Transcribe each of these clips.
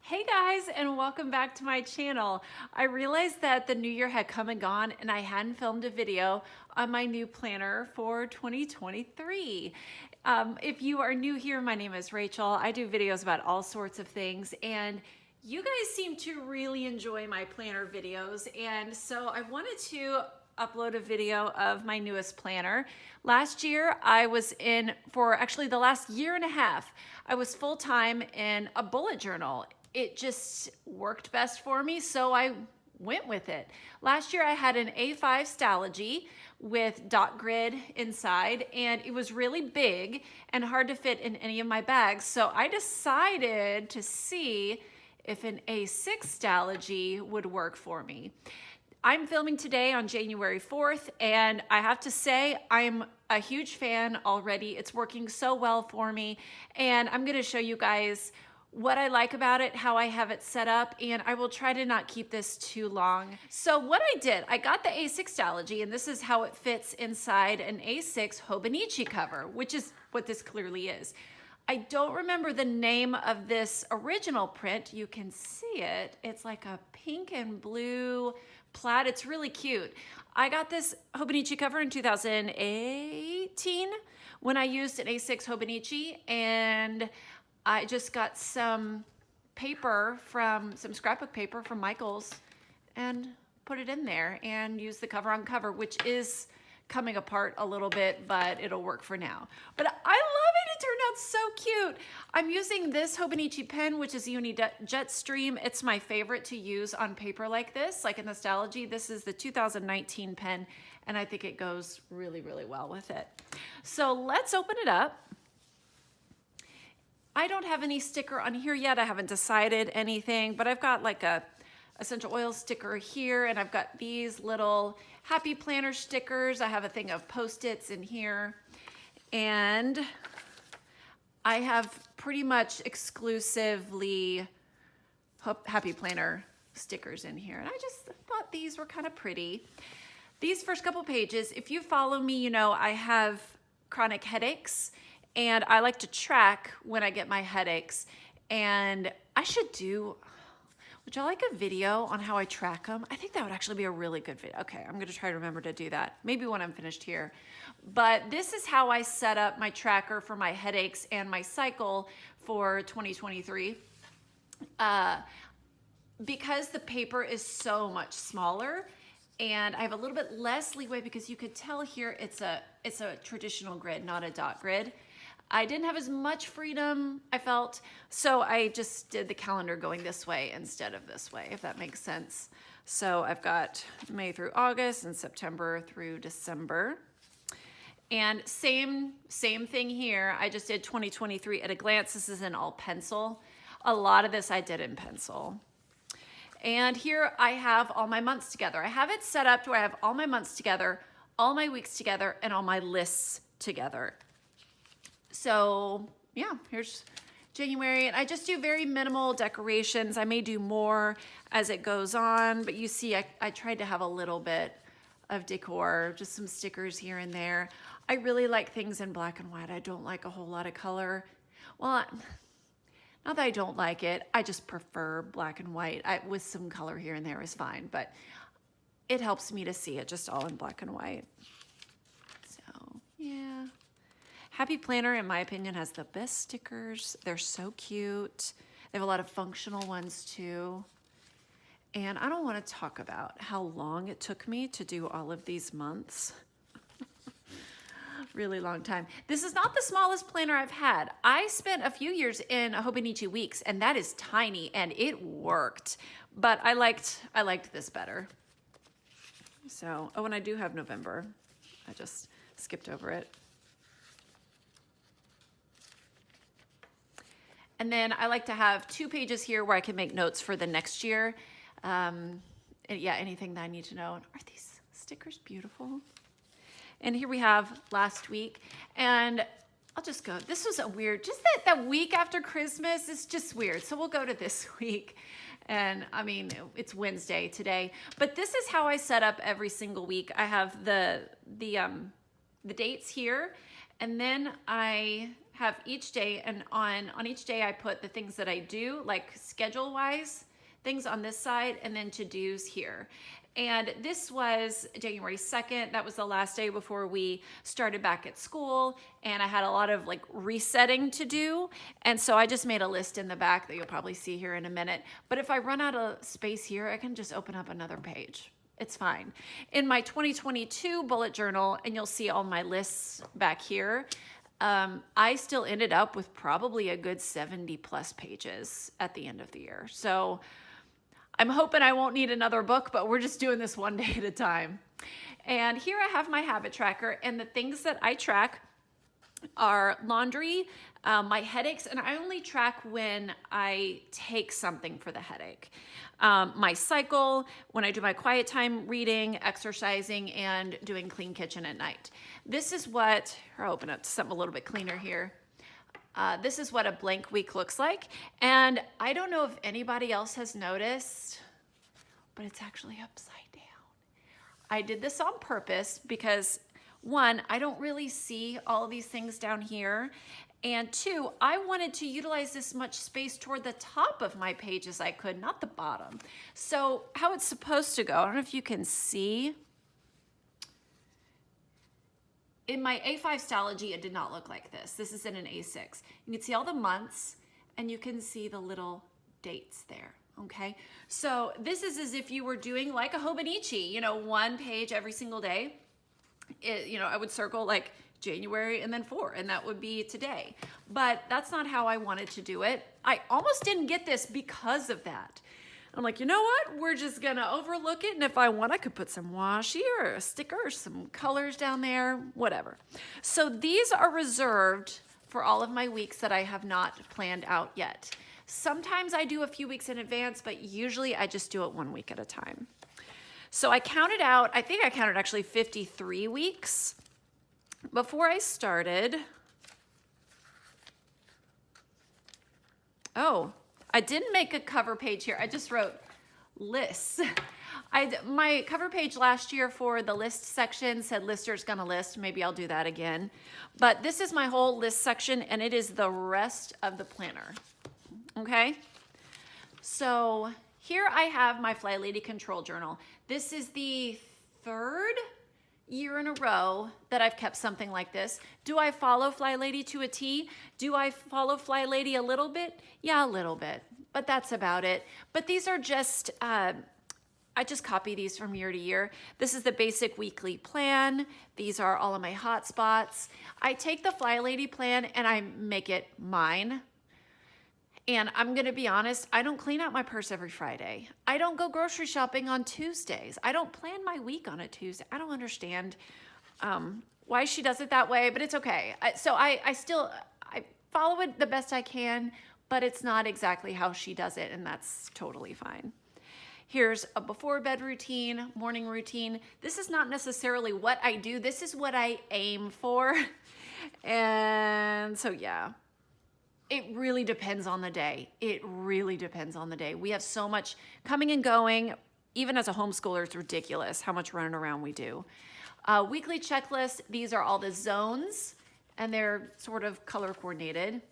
Hey guys, and welcome back to my channel. I realized that the new year had come and gone and I hadn't filmed a video on my new planner for 2023. If you are new here, my name is Rachel. I do videos about all sorts of things, and you guys seem to really enjoy my planner videos, and so I wanted to upload a video of my newest planner. Last year, I was in, for actually the last year and a half, I was full-time in a bullet journal. It just worked best for me, so I went with it. Last year I had an A5 Stalogy with dot grid inside, and it was really big and hard to fit in any of my bags, so I decided to see if an A6 Stalogy would work for me. I'm filming today on January 4th, and I have to say I'm a huge fan already. It's working so well for me, and I'm gonna show you guys what I like about it, how I have it set up, and I will try to not keep this too long. So what I did, I got the A6 Stalogy, and this is how it fits inside an A6 Hobonichi cover, which is what this clearly is. I don't remember the name of this original print. You can see it. It's like a pink and blue plaid. It's really cute. I got this Hobonichi cover in 2018 when I used an A6 Hobonichi, and I just got some paper from, some scrapbook paper from Michael's, and put it in there and used the cover on cover, which is coming apart a little bit, but it'll work for now. But I love it. It turned out so cute. I'm using this Hobonichi pen, which is Uni Jetstream. It's my favorite to use on paper like this, like in the Stalogy. This is the 2019 pen, and I think it goes really, really well with it. So let's open it up. I don't have any sticker on here yet. I haven't decided anything, but I've got like a essential oil sticker here, and I've got these little happy planner stickers. I have a thing of Post-its in here, and I have pretty much exclusively happy planner stickers in here, and I just thought these were kind of pretty. These first couple pages, if you follow me, you know I have chronic headaches, and I like to track when I get my headaches, and I should do, would y'all like a video on how I track them? I think that would actually be a really good video. Okay, I'm gonna try to remember to do that, maybe when I'm finished here. But this is how I set up my tracker for my headaches and my cycle for 2023. Because the paper is so much smaller, and I have a little bit less leeway, because you could tell here it's a traditional grid, not a dot grid. I didn't have as much freedom, I felt, so I just did the calendar going this way instead of this way, if that makes sense. So I've got May through August and September through December. And same thing here. I just did 2023 at a glance. This is in all pencil. A lot of this I did in pencil. And here I have all my months together. I have it set up to where I have all my months together, all my weeks together, and all my lists together. So yeah, here's January, and I just do very minimal decorations. I may do more as it goes on, but you see I tried to have a little bit of decor, just some stickers here and there. I really like things in black and white. I don't like a whole lot of color. Well, not that I don't like it, I just prefer black and white. With some color here and there is fine, but it helps me to see it just all in black and white. So yeah. Happy Planner, in my opinion, has the best stickers. They're so cute. They have a lot of functional ones too. And I don't want to talk about how long it took me to do all of these months. Really long time. This is not the smallest planner I've had. I spent a few years in Hobonichi Weeks, and that is tiny, and it worked. But I liked this better. So, oh, and I do have November. I just skipped over it. And then I like to have 2 pages here where I can make notes for the next year. And yeah, anything that I need to know. Are these stickers beautiful? And here we have last week. And I'll just go, this was a weird, just that week after Christmas is just weird. So we'll go to this week. And I mean, it's Wednesday today. But this is how I set up every single week. I have the dates here. And then I have each day, and on each day I put the things that I do, like schedule-wise, things on this side, and then to-dos here. And this was January 2nd. That was the last day before we started back at school. And I had a lot of like resetting to do. And so I just made a list in the back that you'll probably see here in a minute. But if I run out of space here, I can just open up another page. It's fine. In my 2022 bullet journal, and you'll see all my lists back here, I still ended up with probably a good 70 plus pages at the end of the year. So I'm hoping I won't need another book, but we're just doing this one day at a time. And here I have my habit tracker, and the things that I track are laundry, my headaches, and I only track when I take something for the headache. My cycle, when I do my quiet time reading, exercising, and doing clean kitchen at night. This is what, I'll open up to something a little bit cleaner here. This is what a blank week looks like. And I don't know if anybody else has noticed, but it's actually upside down. I did this on purpose because one, I don't really see all of these things down here. And two, I wanted to utilize as much space toward the top of my page as I could, not the bottom. So how it's supposed to go, I don't know if you can see. In my A5 Stalogy, it did not look like this. This is in an A6. You can see all the months, and you can see the little dates there, okay? So this is as if you were doing like a Hobonichi, you know, one page every single day. I would circle like January and then 4, and that would be today. But that's not how I wanted to do it. I almost didn't get this because of that. I'm like, you know what? We're just gonna overlook it, and if I want, I could put some washi or a sticker or some colors down there, whatever. So these are reserved for all of my weeks that I have not planned out yet. Sometimes I do a few weeks in advance, but usually I just do it 1 week at a time. So I counted out, I think I counted actually 53 weeks before I started. Oh, I didn't make a cover page here. I just wrote lists. My cover page last year for the list section said lister's gonna list. Maybe I'll do that again. But this is my whole list section, and it is the rest of the planner, okay? So here I have my Fly Lady Control Journal. This is the 3rd year in a row that I've kept something like this. Do I follow Fly Lady to a T? Do I follow Fly Lady a little bit? Yeah, a little bit, but that's about it. But these are just, I just copy these from year to year. This is the basic weekly plan. These are all of my hot spots. I take the Fly Lady plan and I make it mine. And I'm gonna be honest, I don't clean out my purse every Friday. I don't go grocery shopping on Tuesdays. I don't plan my week on a Tuesday. I don't understand why she does it that way, but it's okay. So I follow it the best I can, but it's not exactly how she does it, and that's totally fine. Here's a before bed routine, morning routine. This is not necessarily what I do. This is what I aim for. And so, yeah. It really depends on the day. It really depends on the day. We have so much coming and going. Even as a homeschooler, it's ridiculous how much running around we do. Weekly checklist. These are all the zones, and they're sort of color coordinated.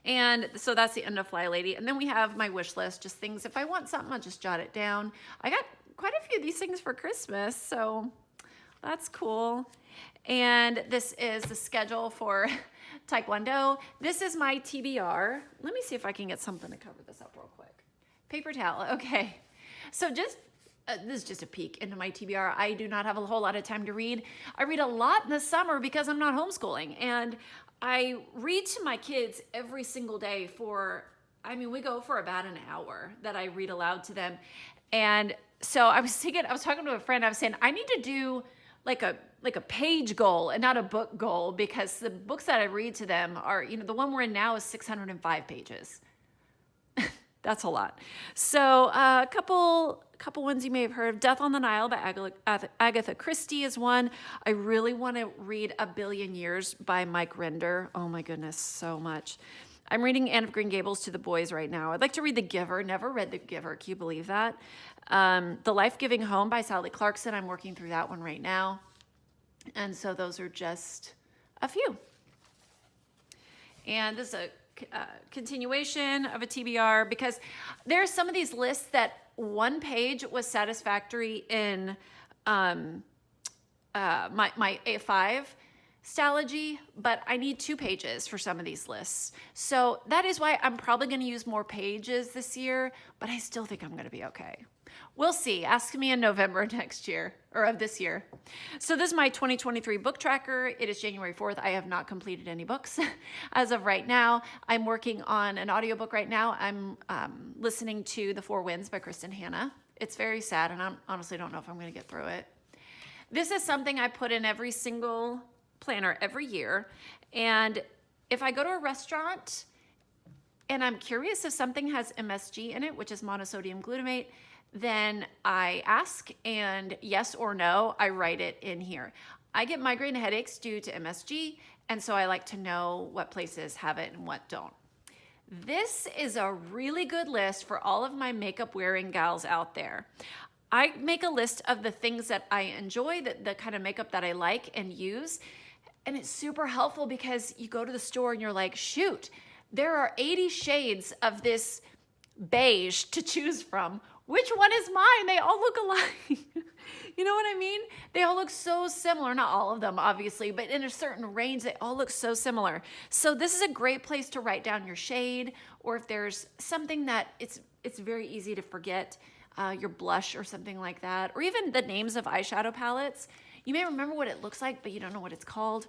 And so that's the end of Fly Lady. And then we have my wish list, just things. If I want something, I'll just jot it down. I got quite a few of these things for Christmas, so that's cool. And this is the schedule for Taekwondo. This is my TBR. Let me see if I can get something to cover this up real quick. Paper towel, okay. So this is just a peek into my TBR. I do not have a whole lot of time to read. I read a lot in the summer because I'm not homeschooling. And I read to my kids every single day we go for about an hour that I read aloud to them. And so I was talking to a friend, I was saying, I need to do like a page goal and not a book goal, because the books that I read to them are, the one we're in now is 605 pages. That's a lot. So a couple ones you may have heard of. Death on the Nile by Agatha Christie is one. I really want to read A Billion Years by Mike Render. Oh my goodness, so much. I'm reading Anne of Green Gables to the boys right now. I'd like to read The Giver. Never read The Giver. Can you believe that? The Life-Giving Home by Sally Clarkson. I'm working through that one right now. And so those are just a few. And this is a continuation of a TBR because there are some of these lists that one page was satisfactory in my A5 Stalogy, but I need 2 pages for some of these lists. So that is why I'm probably going to use more pages this year, but I still think I'm going to be okay. We'll see. Ask me in November next year, or of this year. So this is my 2023 book tracker. It is January 4th. I have not completed any books as of right now. I'm working on an audiobook right now. I'm listening to The 4 Winds by Kristen Hanna. It's very sad, and I honestly don't know if I'm going to get through it. This is something I put in every single planner every year. And if I go to a restaurant and I'm curious if something has MSG in it, which is monosodium glutamate, then I ask, and yes or no, I write it in here. I get migraine headaches due to MSG, and so I like to know what places have it and what don't. This is a really good list for all of my makeup wearing gals out there. I make a list of the things that I enjoy, the kind of makeup that I like and use. And it's super helpful because you go to the store and you're like, shoot, there are 80 shades of this beige to choose from. Which one is mine? They all look alike. You know what I mean? They all look so similar. Not all of them, obviously, but in a certain range, they all look so similar. So this is a great place to write down your shade, or if there's something that it's very easy to forget, your blush or something like that, or even the names of eyeshadow palettes. You may remember what it looks like, but you don't know what it's called.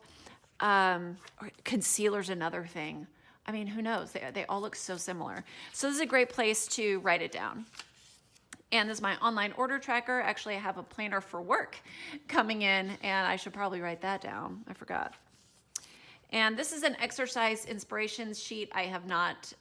Or concealer's another thing. I mean, who knows? They all look so similar. So this is a great place to write it down. And this is my online order tracker. Actually, I have a planner for work coming in, and I should probably write that down. I forgot. And this is an exercise inspirations sheet. I have not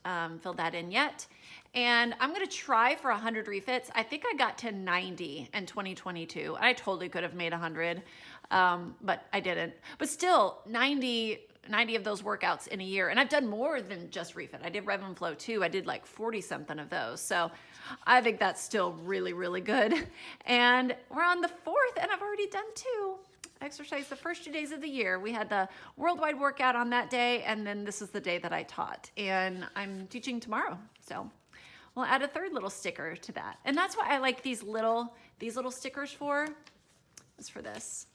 filled that in yet. And I'm gonna try for 100 refits. I think I got to 90 in 2022. I totally could have made 100, but I didn't. But still, 90 of those workouts in a year. And I've done more than just refit. I did Rev and Flow too. I did like 40 something of those. So I think that's still really, really good. And we're on the 4th, and I've already done 2. Exercise the first 2 days of the year. We had the worldwide workout on that day, and then this is the day that I taught. And I'm teaching tomorrow. So we'll add a 3rd little sticker to that. And that's what I like these little stickers for, is for this.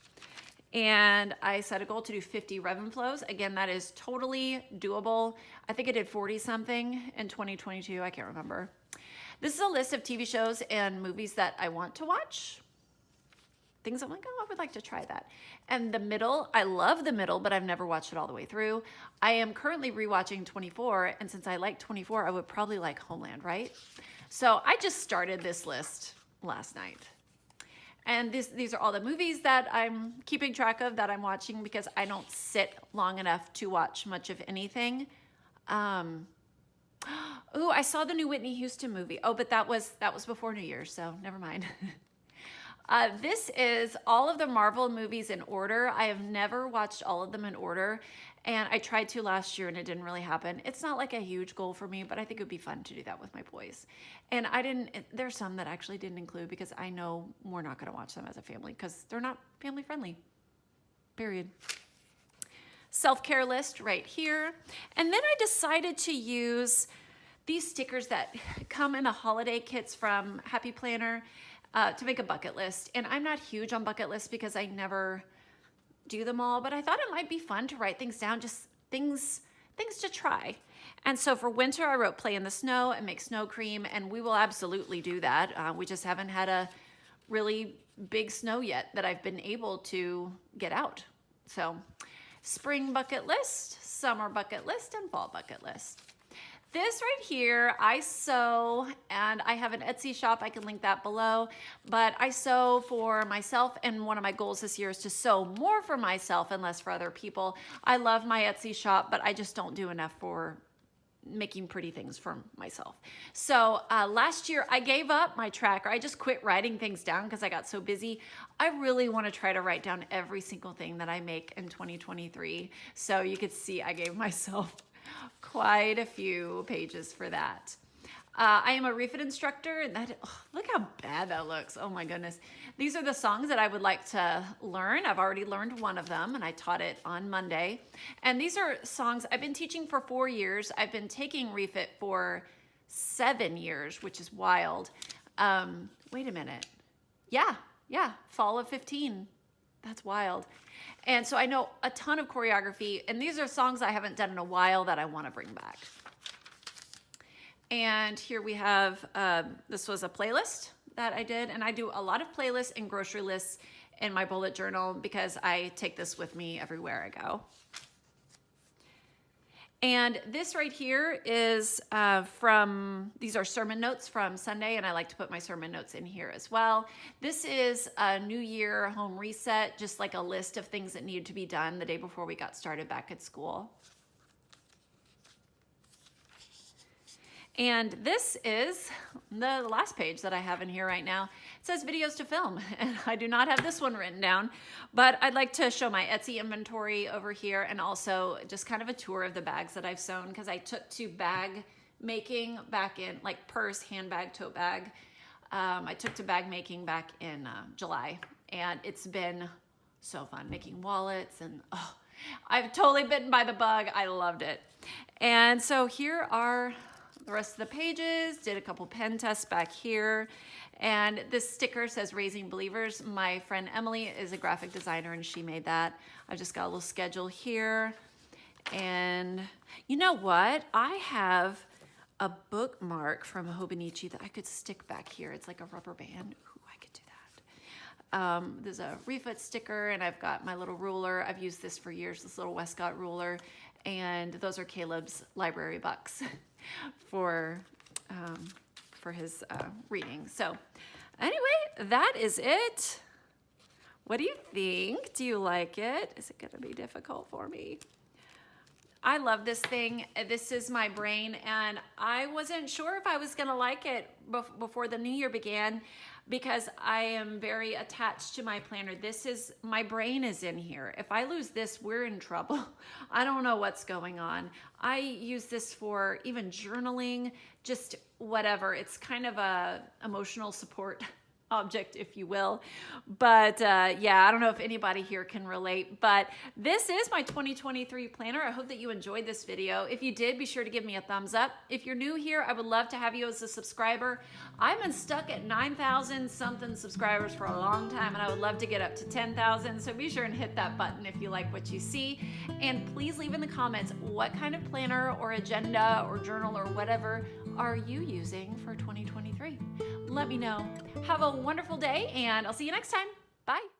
And I set a goal to do 50 Rev and Flows. Again, that is totally doable. I think I did 40 something in 2022. I can't remember. This is a list of TV shows and movies that I want to watch. Things I'm like, oh, I would like to try that. And the middle, I love the middle, but I've never watched it all the way through. I am currently rewatching 24, and since I like 24, I would probably like Homeland, right? So I just started this list last night. And these are all the movies that I'm keeping track of that I'm watching because I don't sit long enough to watch much of anything. Ooh, I saw the new Whitney Houston movie. Oh, but that was before New Year's, so never mind. This is all of the Marvel movies in order. I have never watched all of them in order, and I tried to last year and it didn't really happen. It's not like a huge goal for me, but I think it would be fun to do that with my boys. And there's some that I actually didn't include because I know we're not gonna watch them as a family because they're not family friendly, period. Self-care list right here. And then I decided to use these stickers that come in the holiday kits from Happy Planner to make a bucket list. And I'm not huge on bucket lists because I never do them all, but I thought it might be fun to write things down, just things to try. And so for winter, I wrote play in the snow and make snow cream, and we will absolutely do that. We just haven't had a really big snow yet that I've been able to get out. So spring bucket list, summer bucket list, and fall bucket list. This right here, I sew, and I have an Etsy shop. I can link that below, but I sew for myself, and one of my goals this year is to sew more for myself and less for other people. I love my Etsy shop, but I just don't do enough for making pretty things for myself. So last year, I gave up my tracker. I just quit writing things down because I got so busy. I really want to try to write down every single thing that I make in 2023. So you could see I gave myself quite a few pages for that. I am a refit instructor, and look how bad that looks. Oh my goodness. These are the songs that I would like to learn. I've already learned one of them, and I taught it on Monday. And these are songs I've been teaching for 4 years. I've been taking refit for 7 years, which is wild. Wait a minute. Yeah, fall of 15. That's wild. And so I know a ton of choreography, and these are songs I haven't done in a while that I want to bring back. And here we have, this was a playlist that I did, and I do a lot of playlists and grocery lists in my bullet journal because I take this with me everywhere I go. And this right here is these are sermon notes from Sunday, and I like to put my sermon notes in here as well. This is a New Year home reset, just like a list of things that needed to be done the day before we got started back at school. And this is the last page that I have in here right now. It says videos to film, and I do not have this one written down, but I'd like to show my Etsy inventory over here, and also just kind of a tour of the bags that I've sewn, because I took to bag making back in, like purse, handbag, tote bag. I took to bag making back in July, and it's been so fun making wallets, and I've totally bitten by the bug. I loved it. And so here are the rest of the pages. Did a couple pen tests back here. And this sticker says Raising Believers. My friend Emily is a graphic designer, and she made that. I just got a little schedule here. And you know what? I have a bookmark from Hobonichi that I could stick back here. It's like a rubber band. Ooh, I could do that. There's a refit sticker, and I've got my little ruler. I've used this for years, this little Westcott ruler. And those are Caleb's library bucks for his reading. So anyway, that is it. What do you think? Do you like it? Is it going to be difficult for me? I love this thing. This is my brain, and I wasn't sure if I was going to like it before the new year began, because I am very attached to my planner. My brain is in here. If I lose this, we're in trouble. I don't know what's going on. I use this for even journaling, just whatever. It's kind of a emotional support object, if you will. But yeah, I don't know if anybody here can relate, but this is my 2023 planner. I hope that you enjoyed this video. If you did, be sure to give me a thumbs up. If you're new here, I would love to have you as a subscriber. I've been stuck at 9,000 something subscribers for a long time, and I would love to get up to 10,000. So be sure and hit that button if you like what you see. And please leave in the comments what kind of planner or agenda or journal or whatever are you using for 2023. Let me know. Have a wonderful day, and I'll see you next time. Bye.